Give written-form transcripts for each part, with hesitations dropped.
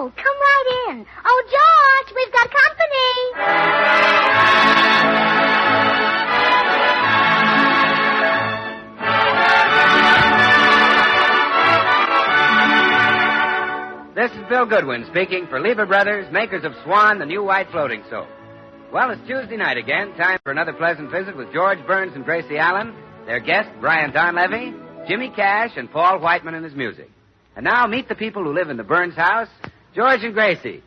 Oh, come right in. Oh, George, we've got company. This is Bill Goodwin speaking for Lever Brothers, makers of Swan, the new white floating soap. Well, it's Tuesday night again. Time for another pleasant visit with George Burns and Gracie Allen, their guest, Brian Donlevy, Jimmy Cash, and Paul Whiteman and his music. And now meet the people who live in the Burns house, George and Gracie.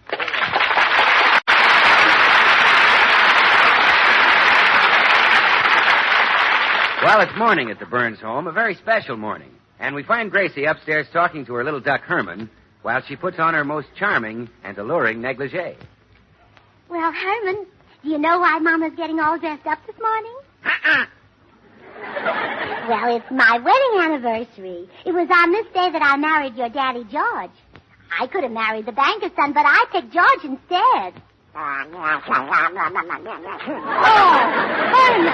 Well, it's morning at the Burns home, a very special morning. And we find Gracie upstairs talking to her little duck Herman while she puts on her most charming and alluring negligee. Well, Herman, do you know why Mama's getting all dressed up this morning? Well, it's my wedding anniversary. It was on this day that I married your daddy, George. I could have married the banker's son, but I picked George instead. Oh, Herman,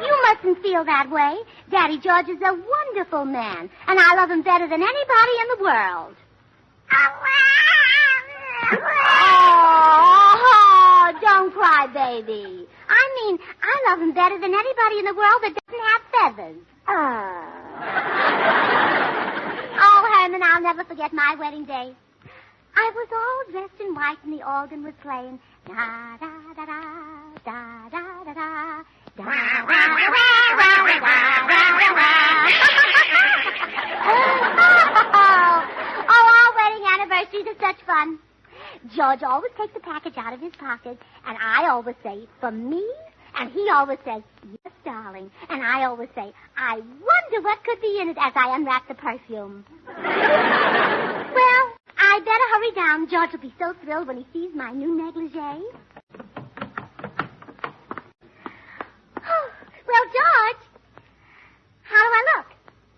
you mustn't feel that way. Daddy George is a wonderful man, and I love him better than anybody in the world. Oh, don't cry, baby. I mean, I love him better than anybody in the world that doesn't have feathers. Oh, Herman, I'll never forget my wedding day. I was all dressed in white and the organ was playing. Da da da da da da da da. Oh, our wedding anniversaries are such fun. George always takes a package out of his pocket, and I always say, for me? And he always says, yes, darling. And I always say, I wonder what could be in it as I unwrap the perfume. Well, I better hurry down. George will be so thrilled when he sees my new negligee. Well, George, how do I look?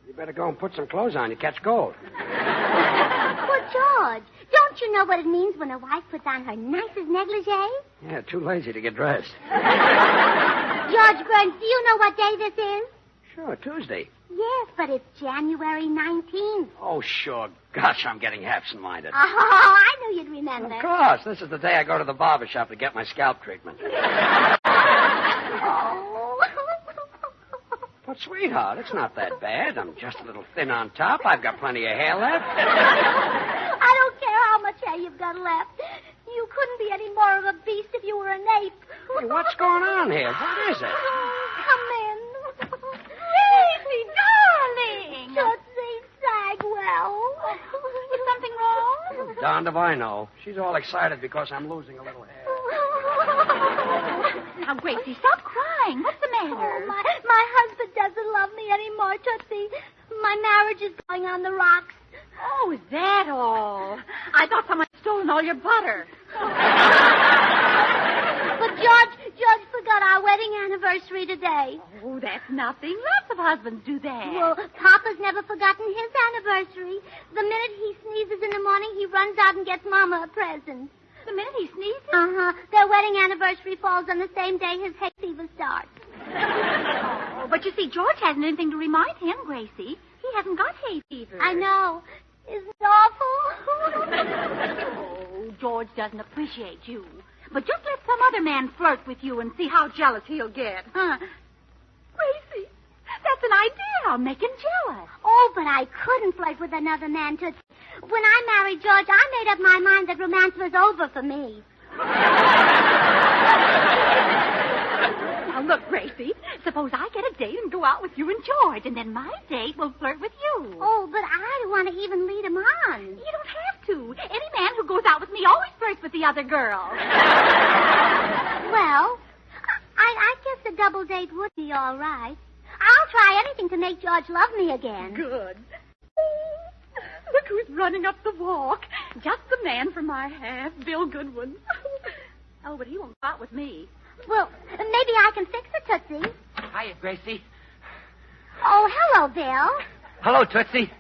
You better go and put some clothes on. You catch cold. Well, George, don't you know what it means when a wife puts on her nicest negligee? Yeah, too lazy to get dressed. George Burns, do you know what day this is? Sure, Tuesday. Yes, but it's January 19th. Oh, sure. Gosh, I'm getting absent-minded. Oh, I knew you'd remember. Of course. This is the day I go to the barber shop to get my scalp treatment. Oh. But, sweetheart, it's not that bad. I'm just a little thin on top. I've got plenty of hair left. I don't care how much hair you've got left. You couldn't be any more of a beast if you were an ape. Hey, what's going on here? What is it? Come in. Gracie, darling. Tootsie Sagwell. Is something wrong? Darned if I know. She's all excited because I'm losing a little hair. Now, Gracie, stop crying. What's the matter? Oh, my husband doesn't love me anymore, Tootsie. My marriage is going on the rocks. Oh, is that all? I thought someone had stolen all your butter. But George forgot our wedding anniversary today. Oh, that's nothing. Lots of husbands do that. Well, Papa's never forgotten his anniversary. The minute he sneezes in the morning, he runs out and gets Mama a present. The minute he sneezes? Uh-huh. Their wedding anniversary falls on the same day his hay fever starts. Oh, but you see, George hasn't anything to remind him, Gracie. He hasn't got hay fever. I know. Isn't it awful? Oh, George doesn't appreciate you. But just let some other man flirt with you and see how jealous he'll get. Huh? Gracie, that's an idea. I'll make him jealous. Oh, but I couldn't flirt with another man, Tootsie. When I married George, I made up my mind that romance was over for me. Now, look, Gracie, suppose I get a date and go out with you and George, and then my date will flirt with you. Oh, but I don't want to even lead him on. You don't have to. Any man who goes out with me always flirts with the other girl. Well, I guess a double date would be all right. I'll try anything to make George love me again. Good. Look who's running up the walk. Just the man for my half, Bill Goodwin. Oh, but he won't go out with me. Well, maybe I can fix it, Tootsie. Hiya, Gracie. Oh, hello, Bill. Hello, Tootsie.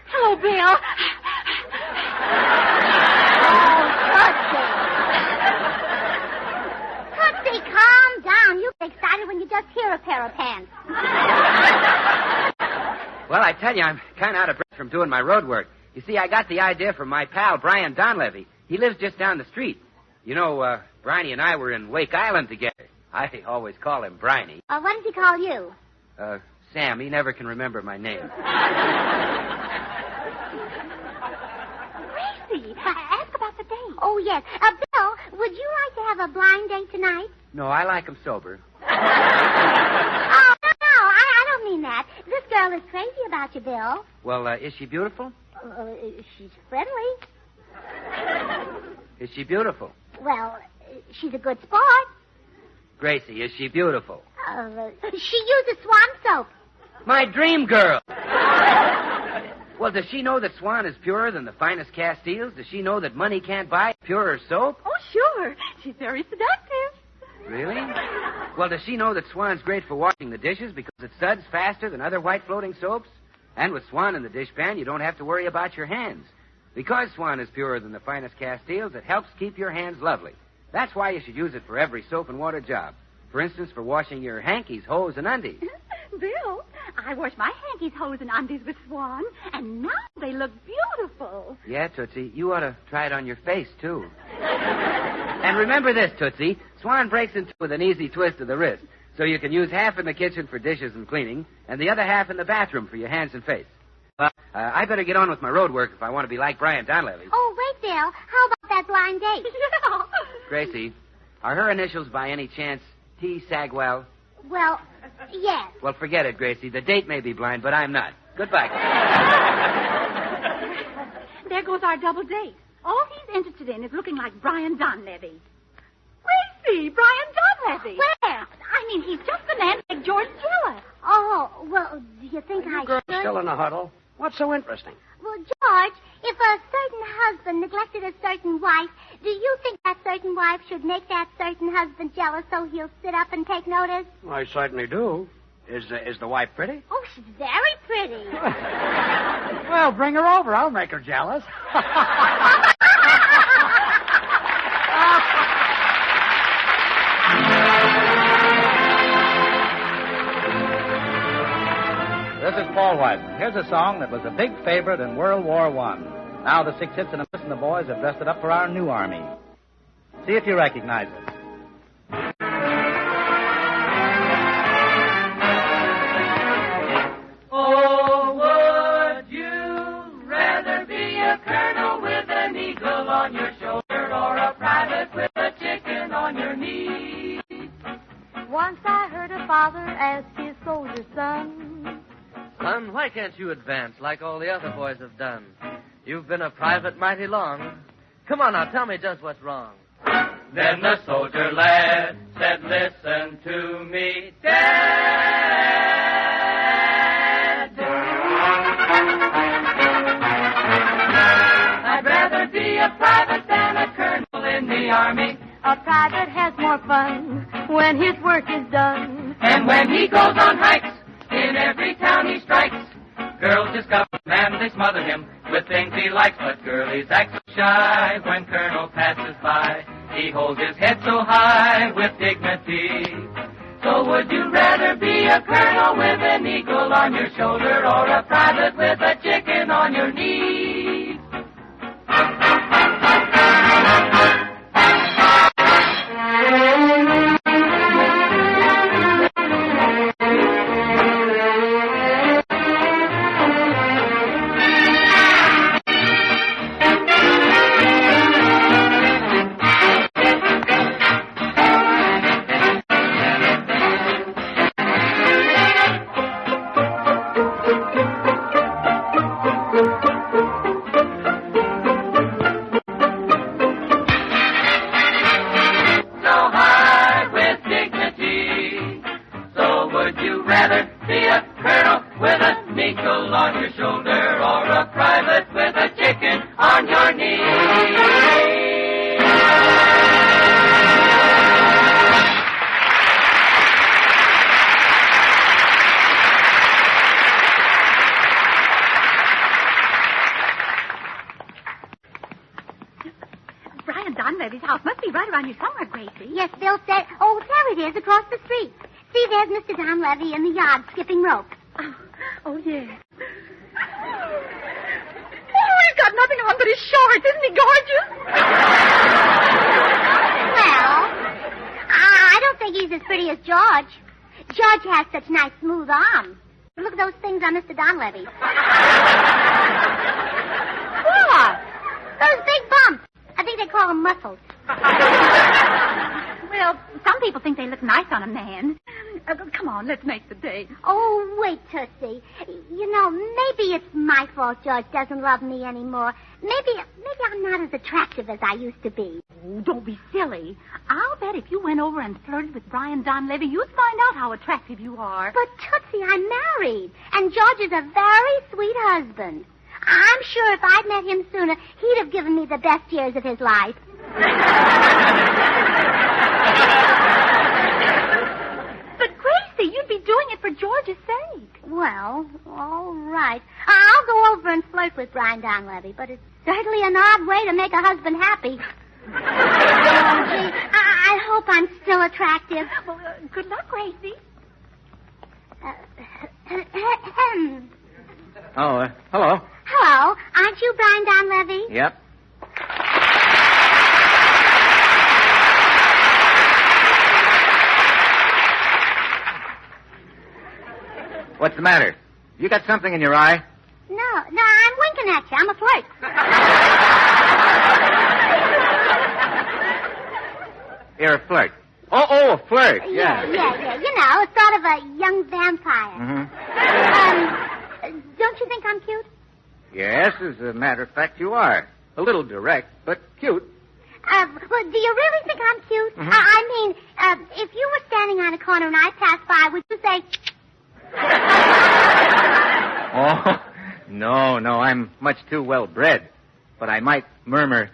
Hello, Bill. Tootsie, calm down. You get excited when you just hear a pair of pants. Well, I tell you, I'm kind of out of breath from doing my road work. You see, I got the idea from my pal, Brian Donlevy. He lives just down the street. You know, Briney and I were in Wake Island together. I always call him Briney. What does he call you? Sam. He never can remember my name. Gracie, ask about the date. Oh, yes. Bill, would you like to have a blind date tonight? No, I like him sober. Oh, no, I don't mean that. This girl is crazy about you, Bill. Well, is she beautiful? She's friendly. Is she beautiful? Well, she's a good sport. Gracie, is she beautiful? She uses Swan soap. My dream girl! Well, does she know that Swan is purer than the finest Castiles? Does she know that money can't buy purer soap? Oh, sure. She's very seductive. Really? Well, does she know that Swan's great for washing the dishes because it suds faster than other white floating soaps? And with Swan in the dishpan, you don't have to worry about your hands. Because Swan is purer than the finest Castiles, it helps keep your hands lovely. That's why you should use it for every soap and water job. For instance, for washing your hankies, hose, and undies. Bill, I wash my hankies, hose, and undies with Swan, and now they look beautiful. Yeah, Tootsie, you ought to try it on your face, too. And remember this, Tootsie, Swan breaks in two with an easy twist of the wrist, so you can use half in the kitchen for dishes and cleaning, and the other half in the bathroom for your hands and face. Well, I better get on with my road work if I want to be like Brian Donlevy. Oh, wait, Bill. How about that blind date? Gracie, are her initials by any chance T. Sagwell? Well, yes. Well, forget it, Gracie. The date may be blind, but I'm not. Goodbye. There goes our double date. All he's interested in is looking like Brian Donlevy. Gracie, Brian Donlevy. Where? I mean, he's just the man to make George jealous. Oh, well, do you think I Girls should? still in a huddle. What's so interesting? Well, George, if a certain husband neglected a certain wife, do you think that certain wife should make that certain husband jealous so he'll sit up and take notice? I certainly do. Is the wife pretty? Oh, she's very pretty. Well, bring her over. I'll make her jealous. This is Paul White. Here's a song that was a big favorite in World War I. Now the Six Hits and a Miss and the boys have dressed it up for our new army. See if you recognize it. Oh, would you rather be a colonel with an eagle on your shoulder or a private with a chicken on your knee? Once I heard a father ask his soldier son, Son, why can't you advance like all the other boys have done? You've been a private mighty long. Come on now, tell me just what's wrong. Then the soldier lad said, listen to me, Dad. I'd rather be a private than a colonel in the army. a private has more fun when his work is done. And when he goes on hikes, in every town he strikes, girls discover him and they smother him with things he likes. But girlies act so shy when Colonel passes by. He holds his head so high with dignity. So would you rather be a colonel with an eagle on your shoulder or a private with a chicken on your knee? Brian Donlevy's house must be right around here somewhere, Gracie. Yes, Bill said. Oh, there it is, across the street. See, there's Mr. Donlevy in the yard skipping rope. Oh, yeah. Oh, but his shorts. Isn't he gorgeous? Well, I don't think he's as pretty as George. George has such nice smooth arms. Look at those things on Mr. Donlevy. What? Those big bumps. I think they call them muscles. Well, some people think they look nice on a man. Come on, let's make the date. Oh, wait, Tootsie. You know, maybe it's my fault George doesn't love me anymore. Maybe I'm not as attractive as I used to be. Oh, don't be silly. I'll bet if you went over and flirted with Brian Donlevy, you'd find out how attractive you are. But, Tootsie, I'm married, and George is a very sweet husband. I'm sure if I'd met him sooner, he'd have given me the best years of his life. But, Gracie, you'd be doing it for George's sake. Well, all right. I'll go over and flirt with Brian Donlevy, but it's certainly an odd way to make a husband happy. Oh, gee, I hope I'm still attractive. Well, good luck, Gracie. Oh, hello. Hello. Aren't you Brian Donlevy? Yep. What's the matter? You got something in your eye? No, I'm winking at you. I'm a flirt. You're a flirt. Oh, a flirt. Yeah. Yeah. You know, it's sort of a young vampire. Mm-hmm. Don't you think I'm cute? Yes, as a matter of fact, you are. A little direct, but cute. Well, do you really think I'm cute? Mm-hmm. I mean, if you were standing on a corner and I passed by, would you say... Oh, no, I'm much too well bred. But I might murmur.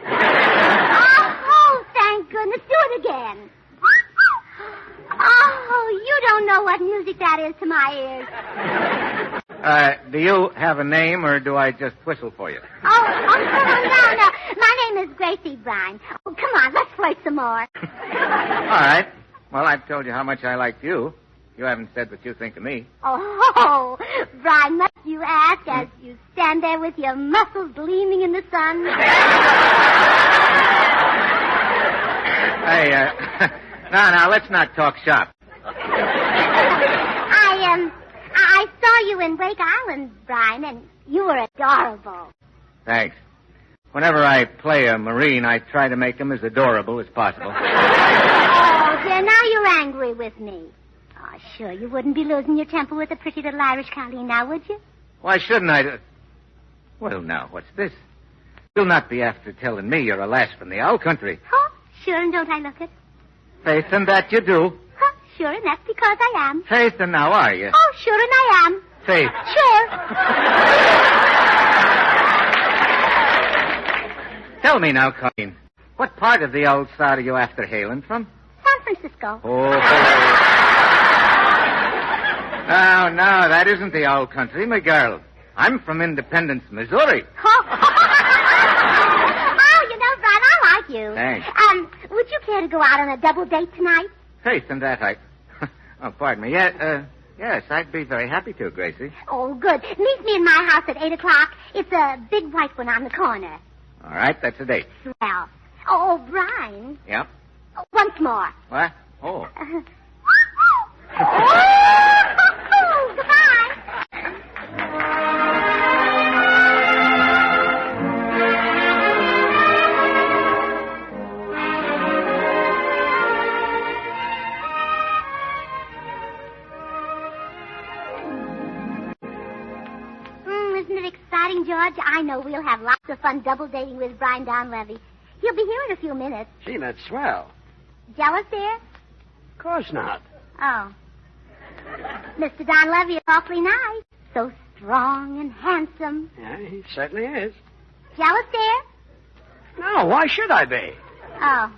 Oh, thank goodness. Do it again. Oh, you don't know what music that is to my ears. Do you have a name, or do I just whistle for you? No. My name is Gracie Brine. Oh, come on, let's flirt some more. All right. Well, I've told you how much I like you. You haven't said what you think of me. Oh, Brine, must you ask as you stand there with your muscles gleaming in the sun? Hey, now, let's not talk shop. I saw you in Wake Island, Brine, and you were adorable. Thanks. Whenever I play a Marine, I try to make him as adorable as possible. Oh, dear, now you're angry with me. Oh, sure, you wouldn't be losing your temper with a pretty little Irish colleen now, would you? Why shouldn't I? Well, now, what's this? You'll not be after telling me you're a lass from the owl country. Oh, sure, and don't I look it? Faith, and that you do. Oh, sure, and that's because I am. Faith, and now are you? Oh, sure, and I am. Faith. Sure. Tell me now, Colleen, what part of the old South are you after hailing from? San Francisco. Oh. No, that isn't the old country, my girl. I'm from Independence, Missouri. Oh, you know, Brian, I like you. Thanks. Would you care to go out on a double date tonight? Faith, and that Oh, pardon me. Yes, I'd be very happy to, Gracie. Oh, good. Meet me in my house at 8 o'clock. It's a big white one on the corner. All right, that's a date. Well. Oh, Brian. Yeah? Once more. What? Oh. Oh, goodbye. Isn't it exciting, George? I know we'll have lots of fun double dating with Brian Donlevy. He'll be here in a few minutes. Gee, that's swell. Jealous, dear? Of course not. Oh. Mr. Donlevy is awfully nice. So strong and handsome. Yeah, he certainly is. Jealous, dear? No, why should I be? Oh.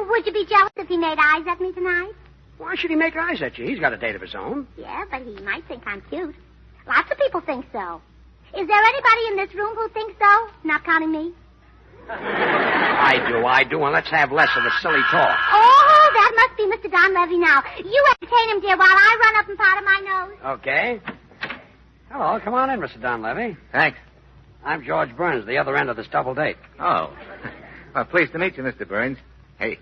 Would you be jealous if he made eyes at me tonight? Why should he make eyes at you? He's got a date of his own. Yeah, but he might think I'm cute. Lots of people think so. Is there anybody in this room who thinks so? Not counting me? I do, and let's have less of the silly talk. Oh, that must be Mr. Donlevy now. You entertain him, dear, while I run up and powder my nose. Okay. Hello, come on in, Mr. Donlevy. Thanks. I'm George Burns, the other end of this double date. Oh. Well, pleased to meet you, Mr. Burns. Hey,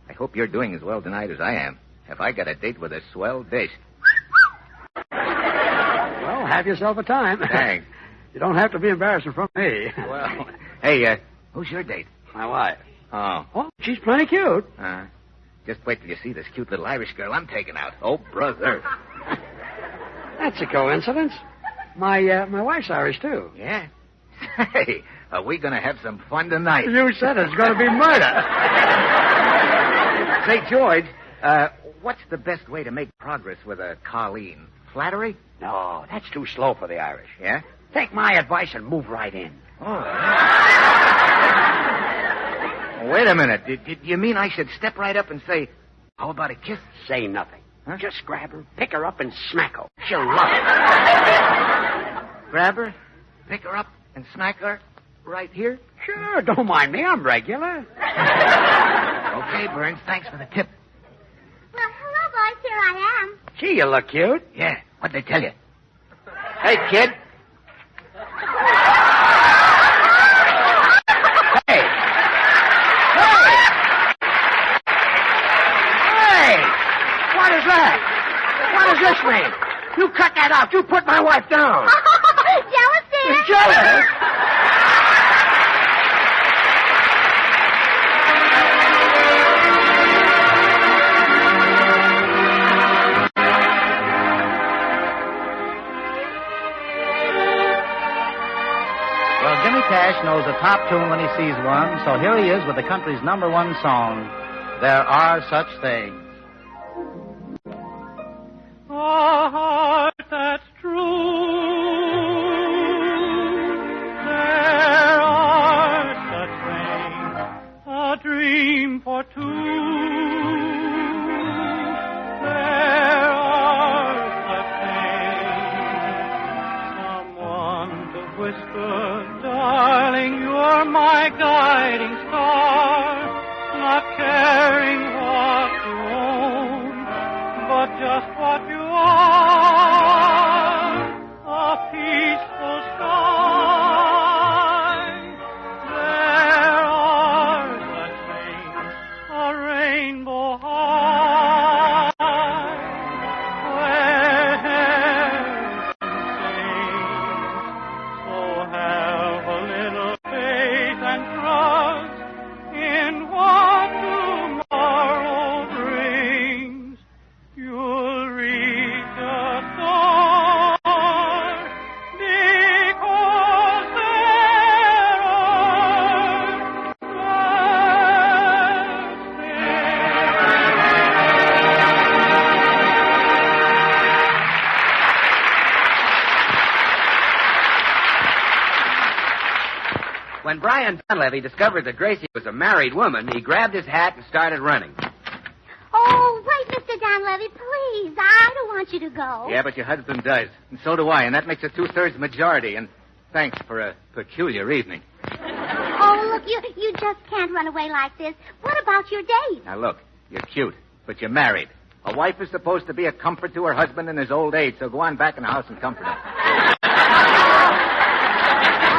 I hope you're doing as well tonight as I am. Have I got a date with a swell dish? Well, have yourself a time. Thanks. You don't have to be embarrassed in front of me. Well, hey, who's your date? My wife. Oh. Oh, she's plenty cute. Just wait till you see this cute little Irish girl I'm taking out. Oh, brother. That's a coincidence. My wife's Irish, too. Yeah? Hey, are we going to have some fun tonight? You said it's going to be murder. Say, George, what's the best way to make progress with a Colleen? Flattery? No, that's too slow for the Irish. Yeah? Take my advice and move right in. Oh. Wait a minute. Did you mean I should step right up and say, how about a kiss? Say nothing. Huh? Just grab her, pick her up, and smack her. She'll love it. Grab her, pick her up, and smack her right here? Sure, don't mind me. I'm regular. Okay, Burns, thanks for the tip. Well, hello, boys. Here I am. Gee, you look cute. Yeah, what'd they tell you? Hey, kid. Hey! What is that? What does this mean? You cut that out. You put my wife down. Jealous, dear? Jealous? Well, Jimmy Cash knows a top tune when he sees one, so here he is with the country's #1 song, There Are Such Things. A heart that's true. There are such things, a dream for two. There are such things, someone to whisper, darling, you're my guiding star, not caring what you own, but just what you are, a peaceful sky. There are such things, a rainbow high, where heaven sings. So have a little faith and trust in what tomorrow brings. You'll reach a star because there are such When Brian Donlevy discovered that Gracie was a married woman, he grabbed his hat and started running. Oh, wait, Mr. Donlevy, please. I don't want you to go. Yeah, but your husband does. And so do I, and that makes a 2/3 majority. And thanks for a peculiar evening. Oh, look, you just can't run away like this. What about your date? Now, look, you're cute, but you're married. A wife is supposed to be a comfort to her husband in his old age, so go on back in the house and comfort him.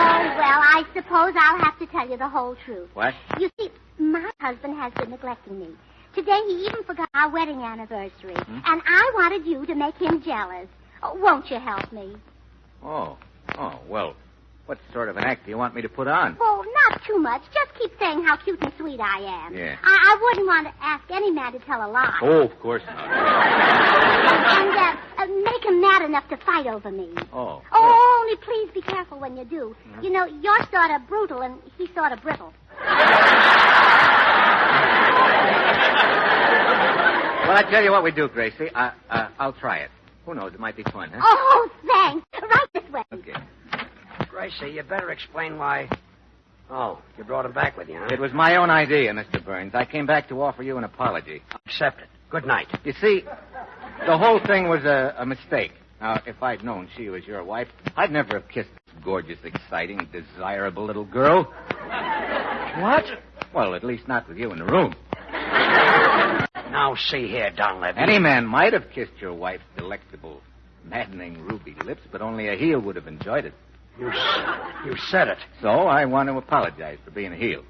Oh, well, I suppose I'll have to tell you the whole truth. What? You see, my husband has been neglecting me. Today he even forgot our wedding anniversary. And I wanted you to make him jealous. Oh, won't you help me? Oh, well, what sort of an act do you want me to put on? Oh, not too much. Just keep saying how cute and sweet I am. Yeah. I wouldn't want to ask any man to tell a lie. Oh, of course not. And make him mad enough to fight over me. Oh. Oh, only please be careful when you do. You know, you're sort of brutal and he's sort of brittle. Well, I tell you what we do, Gracie. I'll try it. Who knows? It might be fun, huh? Oh, thanks. Right this way. Okay. Gracie, you better explain why. Oh, you brought him back with you, huh? It was my own idea, Mr. Burns. I came back to offer you an apology. Accept it. Good night. You see, the whole thing was a mistake. Now, if I'd known she was your wife, I'd never have kissed this gorgeous, exciting, desirable little girl. What? Well, at least not with you in the room. Now, see here, Donlevy. Any man might have kissed your wife's delectable, maddening ruby lips, but only a heel would have enjoyed it. You said it. So I want to apologize for being a heel.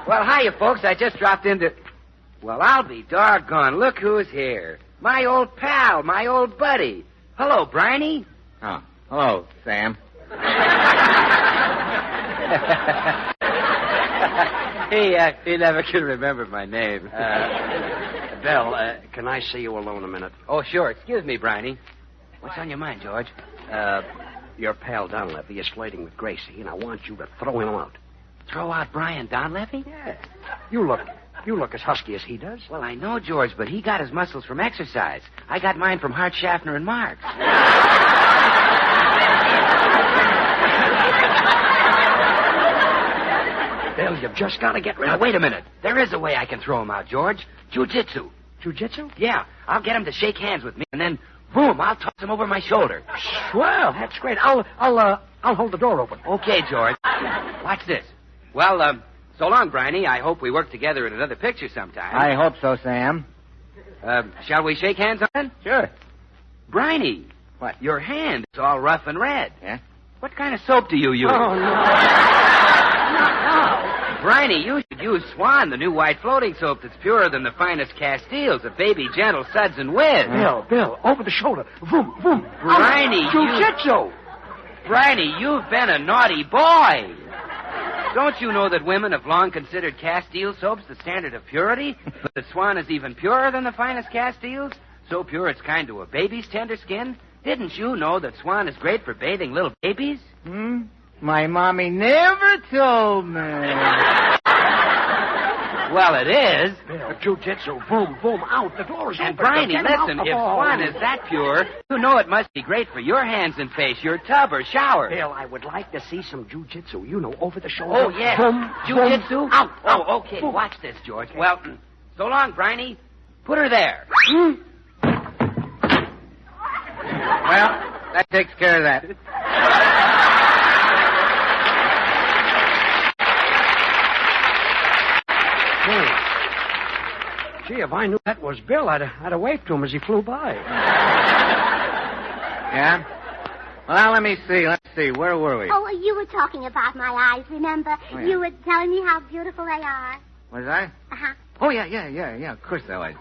Well, hiya, folks. I just dropped into... Well, I'll be doggone. Look who's here. My old pal, my old buddy. Hello, Briney. Oh, hello, Sam. He never can remember my name. Bill, can I see you alone a minute? Oh, sure. Excuse me, Briney. What's on your mind, George? Your pal Donlevy is flirting with Gracie, and I want you to throw him out. Throw out Brian Donlevy? Yeah. You look as husky as he does. Well, I know, George, but he got his muscles from exercise. I got mine from Hart, Schaffner, and Marx. Bill, you've just got to get rid Now, of... wait a minute. There is a way I can throw him out, George. Jiu-jitsu. Jiu-jitsu? Yeah. I'll get him to shake hands with me, and then, boom, I'll toss him over my shoulder. Swell. That's great. I'll hold the door open. Okay, George. Watch this. Well, so long, Briney. I hope we work together in another picture sometime. I hope so, Sam. Shall we shake hands on it? Sure. Briney. What? Your hand is all rough and red. Yeah? What kind of soap do you use? Oh, no. Briney, you should use Swan, the new white floating soap that's purer than the finest Castiles, a baby gentle suds and whiz. Bill, over the shoulder. Vroom, vroom. Briney, Jiu-jitsu. Briney, you've been a naughty boy. Don't you know that women have long considered Castile soaps the standard of purity? But the Swan is even purer than the finest Castiles? So pure it's kind to a baby's tender skin? Didn't you know that Swan is great for bathing little babies? My mommy never told me. Well, it is. Bill, jiu-jitsu. Boom, boom, out. The door is And open. Briney, Get him out listen, the if ball. Swan is that pure, you know it must be great for your hands and face, your tub or shower. Bill, I would like to see some jiu-jitsu. You know, over the shoulder. Oh, yes. Boom, Jiu-jitsu? boom, out. Oh, okay. Boom. Watch this, George. Well, so long, Briney. Put her there. Well, that takes care of that. Gee, if I knew that was Bill, I'd have waved to him as he flew by. Yeah? Well, let me see. Let's see. Where were we? Oh, you were talking about my eyes, remember? Oh, yeah. You were telling me how beautiful they are. Was I? Uh-huh. Oh, yeah. Of course I was.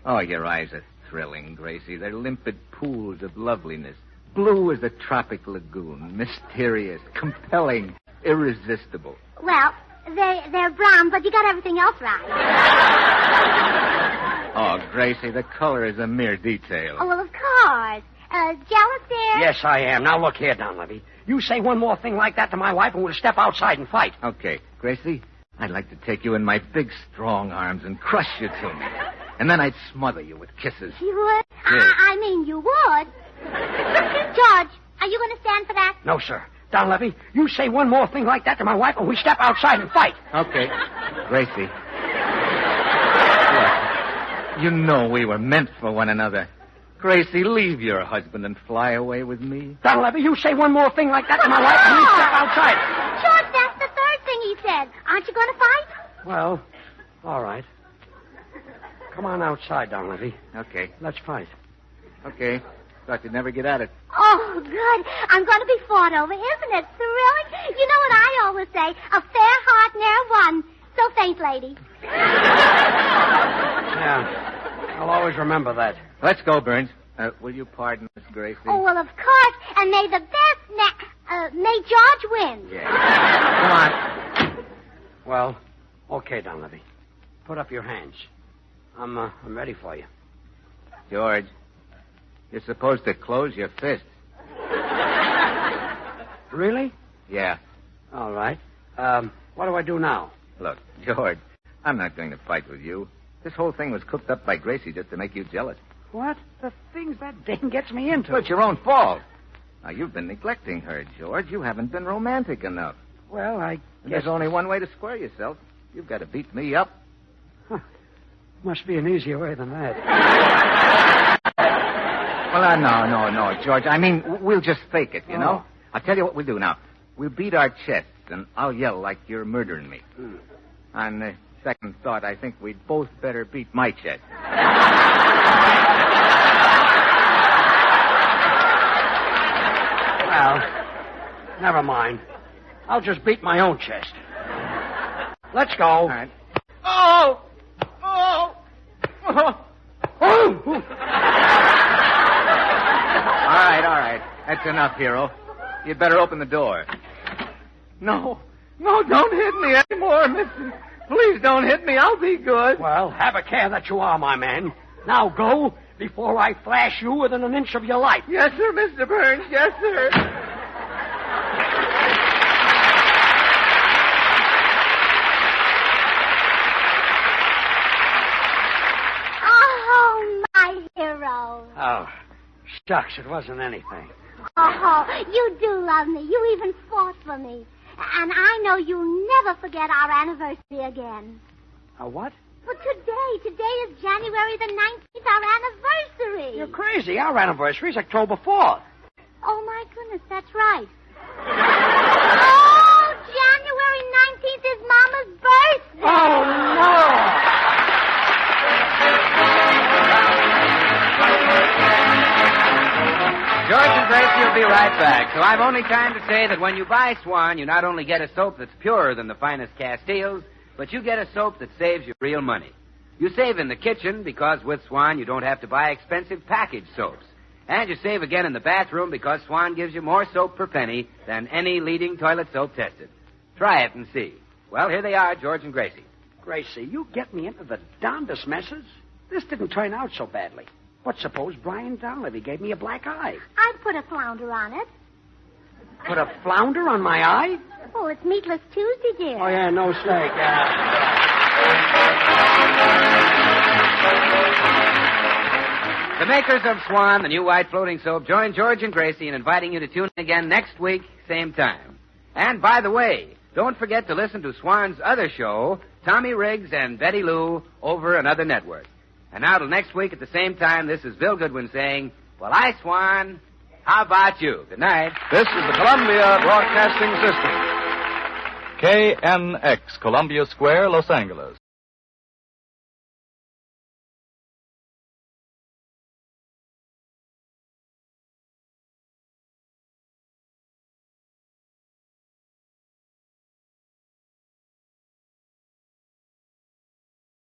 Oh, your eyes are thrilling, Gracie. They're limpid pools of loveliness. Blue as a tropic lagoon. Mysterious, compelling, irresistible. Well, they're brown, but you got everything else right. Oh, Gracie, the color is a mere detail. Oh, well, of course. Jealous, dear? Yes, I am. Now, look here, Donlevy. You say one more thing like that to my wife and we'll step outside and fight. Okay, Gracie, I'd like to take you in my big, strong arms and crush you to me. And then I'd smother you with kisses. You would? Yes. I mean, you would. George, are you going to stand for that? No, sir. Donlevy, you say one more thing like that to my wife and we step outside and fight. Okay. Gracie. Look, you know we were meant for one another. Gracie, leave your husband and fly away with me. Donlevy, you say one more thing like that to my wife and we step outside. George, that's the third thing he said. Aren't you going to fight? Well, all right. Come on outside, Donlevy. Okay. Let's fight. Okay. Thought you'd never get at it. Oh, good. I'm going to be fought over. Isn't it thrilling? You know what I always say? A fair heart ne'er won. So faint, lady. Yeah. I'll always remember that. Let's go, Burns. Will you pardon us, Gracie? Oh, well, of course. And may the best may George win. Yeah. Come on. Well, okay, Donlevy. Put up your hands. I'm ready for you. George, you're supposed to close your fists. Really? Yeah. All right. What do I do now? Look, George, I'm not going to fight with you. This whole thing was cooked up by Gracie just to make you jealous. What? The things that dame gets me into. Well, it's your own fault. Now, you've been neglecting her, George. You haven't been romantic enough. Well, I And guess... there's only one way to square yourself. You've got to beat me up. Huh. Must be an easier way than that. Well, no, George. I mean, we'll just fake it, you know? I'll tell you what we'll do now. We'll beat our chests, and I'll yell like you're murdering me. On second thought, I think we'd both better beat my chest. Never mind. I'll just beat my own chest. Let's go. All right. Oh! Oh! Oh! All right. That's enough, hero. You'd better open the door. No, don't hit me anymore, mister. Please don't hit me. I'll be good. Well, have a care that you are, my man. Now go before I flash you within an inch of your life. Yes, sir, Mr. Burns. Yes, sir. Oh, my hero. Oh, shucks, it wasn't anything. Oh, you do love me. You even fought for me. And I know you'll never forget our anniversary again. A what? But today is January the 19th, our anniversary. You're crazy. Our anniversary's October 4th. Oh, my goodness, that's right. Oh, January 19th is Mama's birthday. Oh, no! George and Gracie will be right back. So I've only time to say that when you buy Swan, you not only get a soap that's purer than the finest Castiles, but you get a soap that saves you real money. You save in the kitchen because with Swan you don't have to buy expensive packaged soaps. And you save again in the bathroom because Swan gives you more soap per penny than any leading toilet soap tested. Try it and see. Well, here they are, George and Gracie. Gracie, you get me into the darndest messes. This didn't turn out so badly. But suppose Brian Donlevy gave me a black eye. I'd put a flounder on it. Put a flounder on my eye? Oh, it's Meatless Tuesday, dear. Oh, yeah, no steak. The makers of Swan, the new white floating soap, join George and Gracie in inviting you to tune in again next week, same time. And by the way, don't forget to listen to Swan's other show, Tommy Riggs and Betty Lou, over another network. And now till next week at the same time, this is Bill Goodwin saying, well, Swan, how about you? Good night. This is the Columbia Broadcasting System. KNX, Columbia Square, Los Angeles.